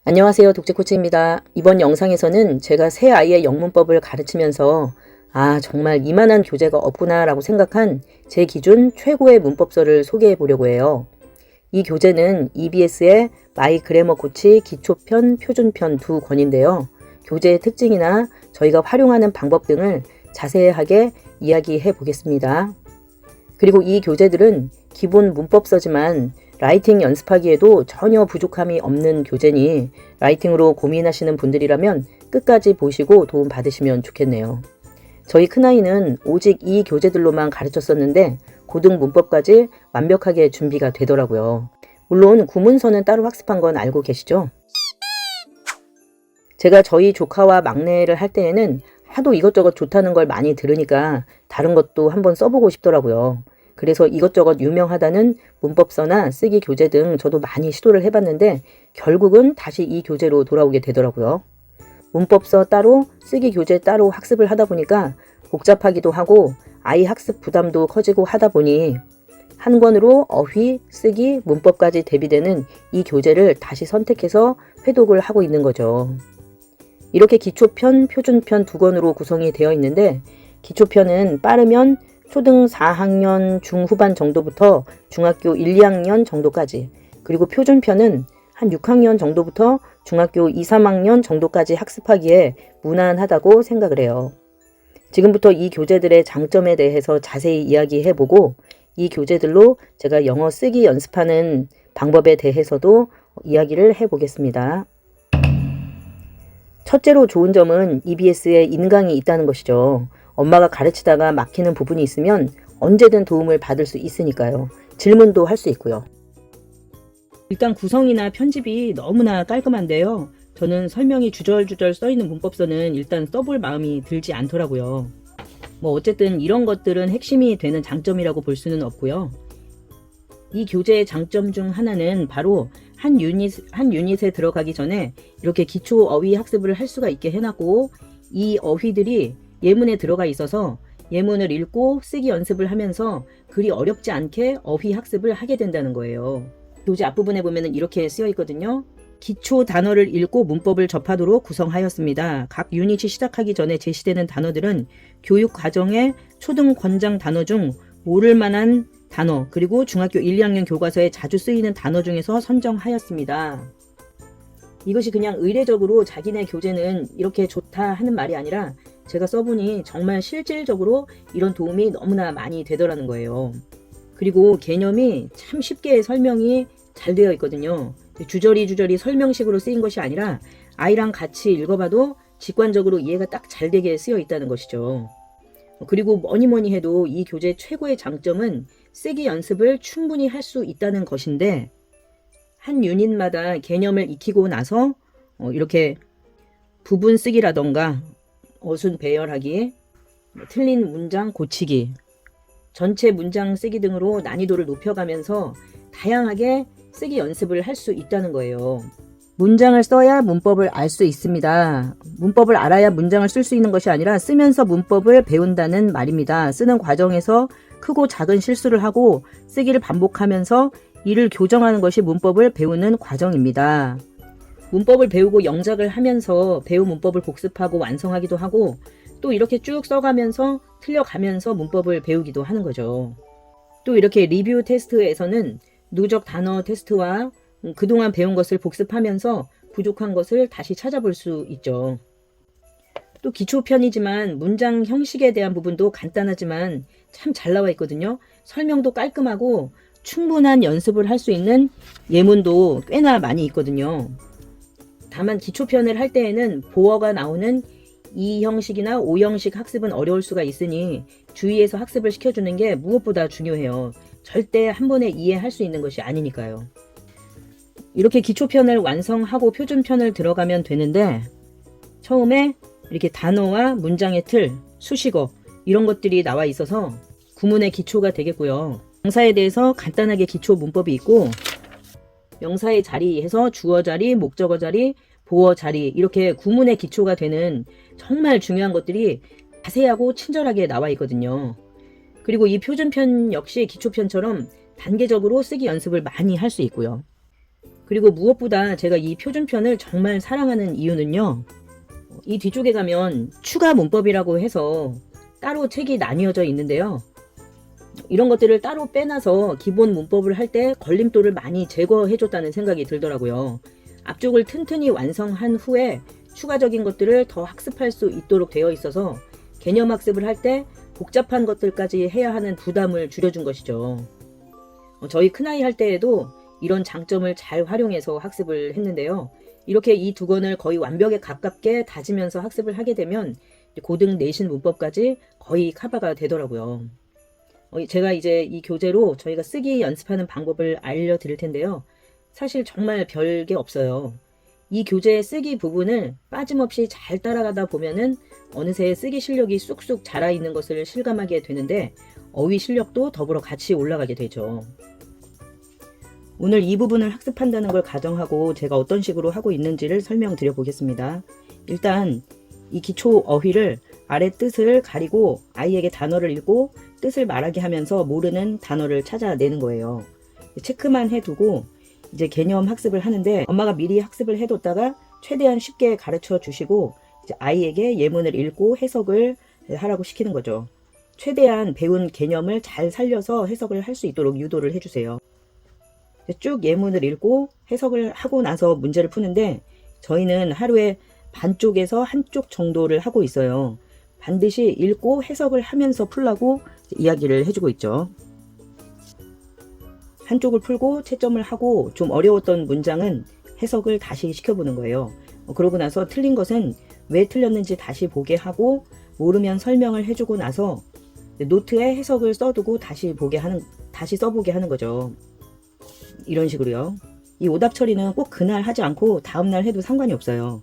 안녕하세요. 독재코치입니다. 이번 영상에서는 제가 새 아이의 영문법을 가르치면서 정말 이만한 교재가 없구나 라고 생각한 제 기준 최고의 문법서를 소개해 보려고 해요. 이 교재는 EBS의 마이 그래머 코치 기초편, 표준편 두 권인데요. 교재의 특징이나 저희가 활용하는 방법 등을 자세하게 이야기해 보겠습니다. 그리고 이 교재들은 기본 문법서지만 라이팅 연습하기에도 전혀 부족함이 없는 교재니 라이팅으로 고민하시는 분들이라면 끝까지 보시고 도움 받으시면 좋겠네요. 저희 큰아이는 오직 이 교재들로만 가르쳤었는데 고등 문법까지 완벽하게 준비가 되더라고요. 물론 구문서는 따로 학습한 건 알고 계시죠? 제가 저희 조카와 막내를 할 때에는 하도 이것저것 좋다는 걸 많이 들으니까 다른 것도 한번 써보고 싶더라고요. 그래서 이것저것 유명하다는 문법서나 쓰기 교재 등 저도 많이 시도를 해봤는데 결국은 다시 이 교재로 돌아오게 되더라고요. 문법서 따로 쓰기 교재 따로 학습을 하다 보니까 복잡하기도 하고 아이 학습 부담도 커지고 하다 보니 한 권으로 어휘, 쓰기, 문법까지 대비되는 이 교재를 다시 선택해서 회독을 하고 있는 거죠. 이렇게 기초편, 표준편 두 권으로 구성이 되어 있는데 기초편은 빠르면 초등 4학년 중후반 정도부터 중학교 1, 2학년 정도까지, 그리고 표준편은 한 6학년 정도부터 중학교 2, 3학년 정도까지 학습하기에 무난하다고 생각을 해요. 지금부터 이 교재들의 장점에 대해서 자세히 이야기해보고 이 교재들로 제가 영어 쓰기 연습하는 방법에 대해서도 이야기를 해보겠습니다. 첫째로 좋은 점은 EBS에 인강이 있다는 것이죠. 엄마가 가르치다가 막히는 부분이 있으면 언제든 도움을 받을 수 있으니까요. 질문도 할 수 있고요. 일단 구성이나 편집이 너무나 깔끔한데요. 저는 설명이 주절주절 써있는 문법서는 일단 써볼 마음이 들지 않더라고요. 어쨌든 이런 것들은 핵심이 되는 장점이라고 볼 수는 없고요. 이 교재의 장점 중 하나는 바로 한 유닛에 들어가기 전에 이렇게 기초 어휘 학습을 할 수가 있게 해놨고, 이 어휘들이 예문에 들어가 있어서 예문을 읽고 쓰기 연습을 하면서 그리 어렵지 않게 어휘 학습을 하게 된다는 거예요. 교재 앞부분에 보면 이렇게 쓰여 있거든요. 기초 단어를 읽고 문법을 접하도록 구성하였습니다. 각 유닛이 시작하기 전에 제시되는 단어들은 교육 과정의 초등 권장 단어 중 모를 만한 단어, 그리고 중학교 1, 2학년 교과서에 자주 쓰이는 단어 중에서 선정하였습니다. 이것이 그냥 의례적으로 자기네 교재는 이렇게 좋다 하는 말이 아니라 제가 써보니 정말 실질적으로 이런 도움이 너무나 많이 되더라는 거예요. 그리고 개념이 참 쉽게 설명이 잘 되어 있거든요. 주저리 설명식으로 쓰인 것이 아니라 아이랑 같이 읽어봐도 직관적으로 이해가 딱 잘 되게 쓰여 있다는 것이죠. 그리고 뭐니 해도 이 교재 최고의 장점은 쓰기 연습을 충분히 할 수 있다는 것인데, 한 유닛마다 개념을 익히고 나서 이렇게 부분 쓰기라던가 어순 배열하기, 틀린 문장 고치기, 전체 문장 쓰기 등으로 난이도를 높여가면서 다양하게 쓰기 연습을 할 수 있다는 거예요. 문장을 써야 문법을 알 수 있습니다. 문법을 알아야 문장을 쓸 수 있는 것이 아니라 쓰면서 문법을 배운다는 말입니다. 쓰는 과정에서 크고 작은 실수를 하고 쓰기를 반복하면서 이를 교정하는 것이 문법을 배우는 과정입니다. 문법을 배우고 영작을 하면서 배운 문법을 복습하고 완성하기도 하고, 또 이렇게 쭉 써가면서 틀려가면서 문법을 배우기도 하는 거죠. 또 이렇게 리뷰 테스트에서는 누적 단어 테스트와 그동안 배운 것을 복습하면서 부족한 것을 다시 찾아볼 수 있죠. 또 기초편이지만 문장 형식에 대한 부분도 간단하지만 참 잘 나와 있거든요. 설명도 깔끔하고 충분한 연습을 할 수 있는 예문도 꽤나 많이 있거든요. 다만 기초편을 할 때에는 보어가 나오는 2형식이나 5형식 학습은 어려울 수가 있으니 주의해서 학습을 시켜주는 게 무엇보다 중요해요. 절대 한 번에 이해할 수 있는 것이 아니니까요. 이렇게 기초편을 완성하고 표준편을 들어가면 되는데, 처음에 이렇게 단어와 문장의 틀, 수식어 이런 것들이 나와 있어서 구문의 기초가 되겠고요. 명사에 대해서 간단하게 기초 문법이 있고, 명사의 자리에서 주어 자리, 목적어 자리, 보어 자리, 이렇게 구문의 기초가 되는 정말 중요한 것들이 자세하고 친절하게 나와 있거든요. 그리고 이 표준편 역시 기초편처럼 단계적으로 쓰기 연습을 많이 할 수 있고요. 그리고 무엇보다 제가 이 표준편을 정말 사랑하는 이유는요. 이 뒤쪽에 가면 추가 문법이라고 해서 따로 책이 나뉘어져 있는데요. 이런 것들을 따로 빼놔서 기본 문법을 할 때 걸림돌을 많이 제거해줬다는 생각이 들더라고요. 앞쪽을 튼튼히 완성한 후에 추가적인 것들을 더 학습할 수 있도록 되어 있어서 개념 학습을 할 때 복잡한 것들까지 해야 하는 부담을 줄여준 것이죠. 저희 큰아이 할 때에도 이런 장점을 잘 활용해서 학습을 했는데요. 이렇게 이 두 권을 거의 완벽에 가깝게 다지면서 학습을 하게 되면 고등 내신 문법까지 거의 커버가 되더라고요. 제가 이제 이 교재로 저희가 쓰기 연습하는 방법을 알려드릴 텐데요. 사실 정말 별게 없어요. 이 교재의 쓰기 부분을 빠짐없이 잘 따라가다 보면은 어느새 쓰기 실력이 쑥쑥 자라 있는 것을 실감하게 되는데 어휘 실력도 더불어 같이 올라가게 되죠. 오늘 이 부분을 학습한다는 걸 가정하고 제가 어떤 식으로 하고 있는지를 설명드려 보겠습니다. 일단 이 기초 어휘를 아래 뜻을 가리고 아이에게 단어를 읽고 뜻을 말하게 하면서 모르는 단어를 찾아내는 거예요. 체크만 해두고 이제 개념 학습을 하는데 엄마가 미리 학습을 해뒀다가 최대한 쉽게 가르쳐 주시고 이제 아이에게 예문을 읽고 해석을 하라고 시키는 거죠. 최대한 배운 개념을 잘 살려서 해석을 할 수 있도록 유도를 해주세요. 쭉 예문을 읽고 해석을 하고 나서 문제를 푸는데 저희는 하루에 반쪽에서 한쪽 정도를 하고 있어요. 반드시 읽고 해석을 하면서 풀라고 이야기를 해주고 있죠. 한쪽을 풀고 채점을 하고 좀 어려웠던 문장은 해석을 다시 시켜보는 거예요. 그러고 나서 틀린 것은 왜 틀렸는지 다시 보게 하고 모르면 설명을 해주고 나서 노트에 해석을 써두고 다시 써보게 하는 거죠. 이런 식으로요. 이 오답 처리는 꼭 그날 하지 않고 다음날 해도 상관이 없어요.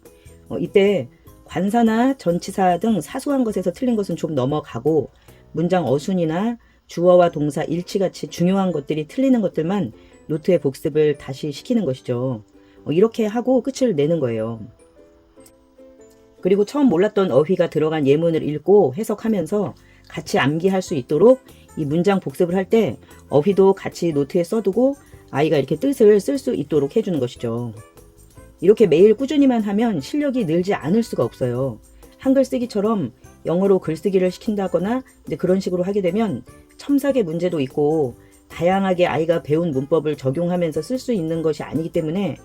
이때 관사나 전치사 등 사소한 것에서 틀린 것은 좀 넘어가고 문장 어순이나 주어와 동사 일치같이 중요한 것들이 틀리는 것들만 노트에 복습을 다시 시키는 것이죠. 이렇게 하고 끝을 내는 거예요. 그리고 처음 몰랐던 어휘가 들어간 예문을 읽고 해석하면서 같이 암기할 수 있도록 이 문장 복습을 할 때 어휘도 같이 노트에 써두고 아이가 이렇게 뜻을 쓸 수 있도록 해주는 것이죠. 이렇게 매일 꾸준히만 하면 실력이 늘지 않을 수가 없어요. 한글 쓰기처럼 영어로 글쓰기를 시킨다거나 이제 그런 식으로 하게 되면 첨삭의 문제도 있고 다양하게 아이가 배운 문법을 적용하면서 쓸 수 있는 것이 아니기 때문에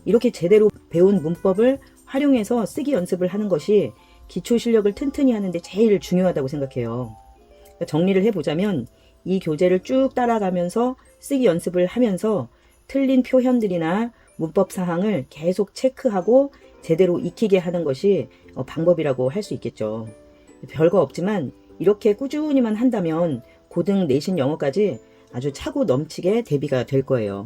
이렇게 제대로 배운 문법을 활용해서 쓰기 연습을 하는 것이 기초 실력을 튼튼히 하는데 제일 중요하다고 생각해요. 그러니까 정리를 해보자면 이 교재를 쭉 따라가면서 쓰기 연습을 하면서 틀린 표현들이나 문법 사항을 계속 체크하고 제대로 익히게 하는 것이 방법이라고 할 수 있겠죠. 별거 없지만 이렇게 꾸준히만 한다면 고등 내신 영어까지 아주 차고 넘치게 대비가 될 거예요.